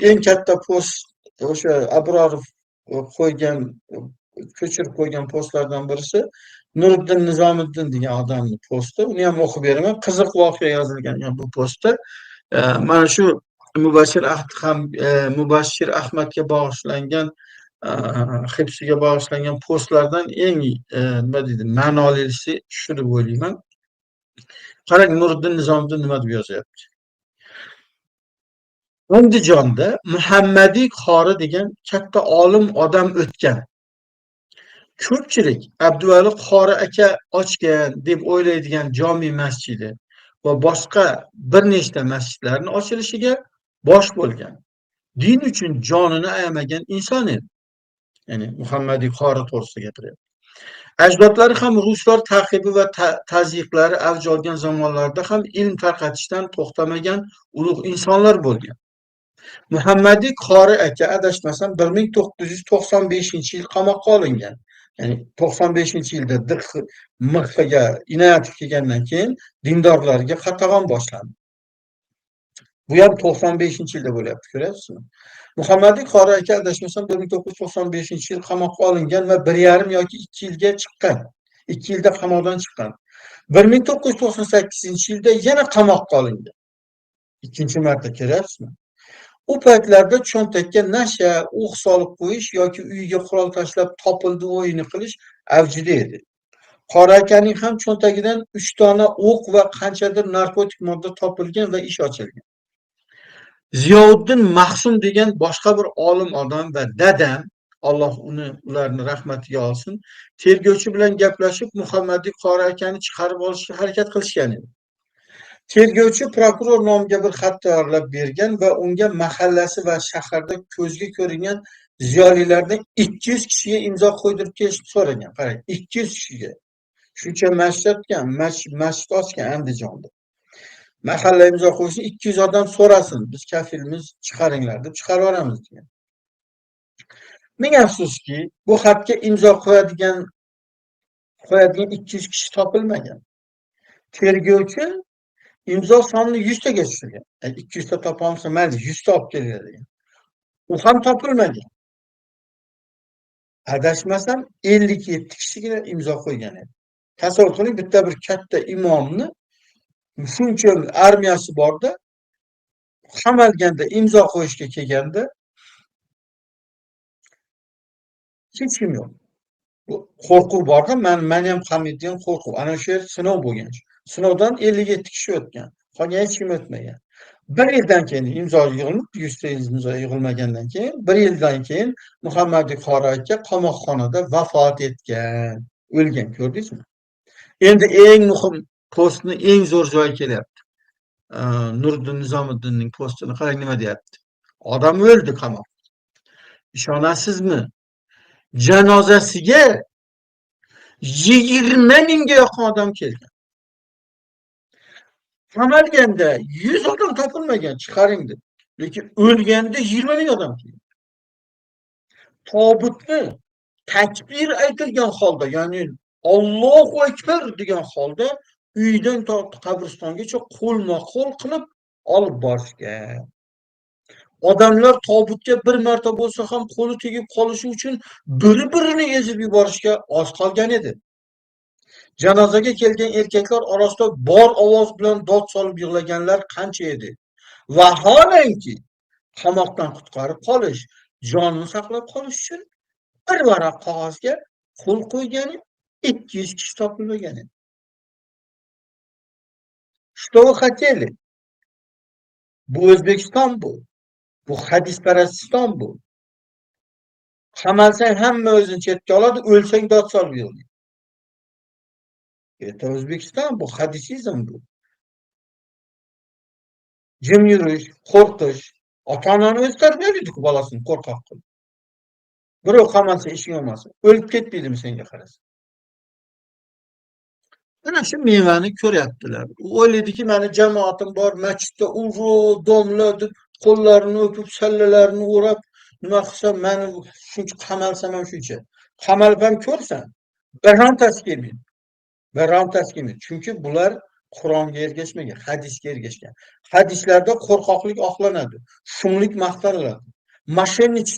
eng katta post o'sha Abrorov qo'ygan, ko'chirib qo'ygan postlardan birisi Nuriddin Nizomiddin degan odamni posti. Uni ham o'qib beraman. Qiziq voqea yozilgan bu postda. Mana shu Mubashshir Ahmadga bag'ishlangan, hibsiga bag'ishlangan postlardan eng nima deydi, ma'nolisi shu deb o'ylayman. Qarang, Nuriddin Nizomiddin nima deb yozyapti. Andijonda Muhammadiy qori degan katta olim odam o'tgan. Ko'pchilik Abduvali qori aka ochgan deb o'ylaydigan jome masjidi va boshqa bir nechta masjidlarning ochilishiga bosh bo'lgan. Din uchun jonini ayamagan inson edi. Ya'ni Muhammadiy qori to'g'risida gapiryapti. Ajdodlari ham ruslar taqibi va tazyiqlari avj olgan zamonlarda ham ilm tarqatishdan to'xtamagan ulug' insonlar bo'lgan. Muhammadiy qori aka adashmasam 1995-yil qamoqqa olingan. Ya'ni 95-yilda MXga Inoyatov kelgandan keyin dindorlarga qatag'on boshlandi. Bu ham 95-yilda bo'lyapti, ko'ryapsizmi? Muhammadiy qori aka adashmasam 1995-yil qamoqqa olingan va 1,5 yoki 2 yilga chiqqan. 2 yilda qamoqdan chiqqan. 1998-yilda yana qamoqqa olingan. Ikkinchi marta, ko'ryapsizmi? U paytlarda cho'ntakka nasha, o'q solib qo'yish yoki uyiga qurol tashlab topildi o'yini qilish avjida edi. Qori akaning ham cho'ntagidan 3 dona o'q va qanchadir narkotik modda topilgan va ish ochilgan. Ziyovuddin Mahsum degan boshqa bir olim odam va dadam, Alloh ularni rahmatiga olsin, tergovchi bilan gaplashib Muhammadiy qori akani chiqarib olishga harakat qilishgan edi. Tergovchi prokuror nomiga bir xat tayyorlab bergan va unga mahallasi va shaharda ko'zga ko'ringan ziyolilardan 200 kishiga imzo qo'ydirib kelishni so'ragan. Qarang, 200 kishiga. Shuncha masjid ochgan Andijonda. Mahalla imzo qo'yishni 200 odam so'rasin, biz kafilmiz, chiqaringlar deb chiqarib yuboramiz degan. Ming afsuski, bu xatga imzo qo'yadigan 200 kishi topilmagan. Tergovchi imzo sonini 100 taga tushirgan. 200 ta topolmasa, mayli 100 ta olib kelinglar degan. U ham topilmagan. Adashmasam 57 kishigina imzo qo'ygan edi. Tasavvur qiling, bitta bir katta imomni shuncha armiyasi borda qamalganda, imzo qo'yishga kelganda hech kim yo'q. Bu qo'rquv borda, men ham qamaydigan qo'rquv. Ana shu yer sinov bo'lgan. Sinovdan 57 kishi o'tgan. Qolgan hech kim o'tmagan. 1 yildan keyin imzo yig'ilib, 100 ta imzo yig'ilmagandan keyin 1 yildan keyin Muhammadiy qori aka qamoqxonada vafot etgan, o'lgan, ko'rdingizmi? Endi eng muhim postni eng zo'r joyi kelyapti. Nuriddin Nizomiddinning postini qarang nima deyapti. Odam o'ldi qamoqda. Ishonasizmi? Janozasiga 20 mingga yaqin odam kelgan. Qamalganda 100 odam topilmagan, chiqaring deb. Lekin o'lganda 20 ming odam kelgan. Tobutni takbir aytilgan holda, ya'ni Allohu akbar degan holda uydan qabristongacha qo'lma-qo'l qilib olib borishgan. Odamlar tobutga bir marta bo'lsa ham qo'li tegib qolishi uchun bir-birini ezib yuborishga oz qolgan edi. Janozaga kelgan erkaklar orasida bor ovoz bilan dod solib yig'laganlar qancha edi. Vaholanki qamoqdan qutqarib qolish, jonini saqlab qolish uchun bir varaq qog'ozga qo'l qo'ygani 200 kishi topilmagan edi. Что вы хотели? Bu O'zbekiston bu. Bu hadisparastiston bu. Qamalsang hamma o'zini chetga oladi, o'lsang dod solib yig'laydi. Это O'zbekiston, bu hadisizm bu. Jim yurish, qo'rqish. Ota-onani o'zi tarbiyalaydi-ku bolasini qo'rqoq qilib. Birov qamalsa ishing olmasin. O'lib ketmaydimi senga qarasa? Mana shu mevani ko'ryaptilar. U o'ylaydiki, meni jamoatim bor, masjidda uru domla deb qo'llarini o'pib, sallalarini o'rab, nima qilsam, meni shuncha qamalsam ham shuncha. Qamalib ham ko'rsan, birontasi kelmaydi. Chunki bular Qur'onga ergashmagan, hadisga ergashgan. Hadislarda qo'rqoqlik oqlanadi, shumlik maqtaladi. Moshennichество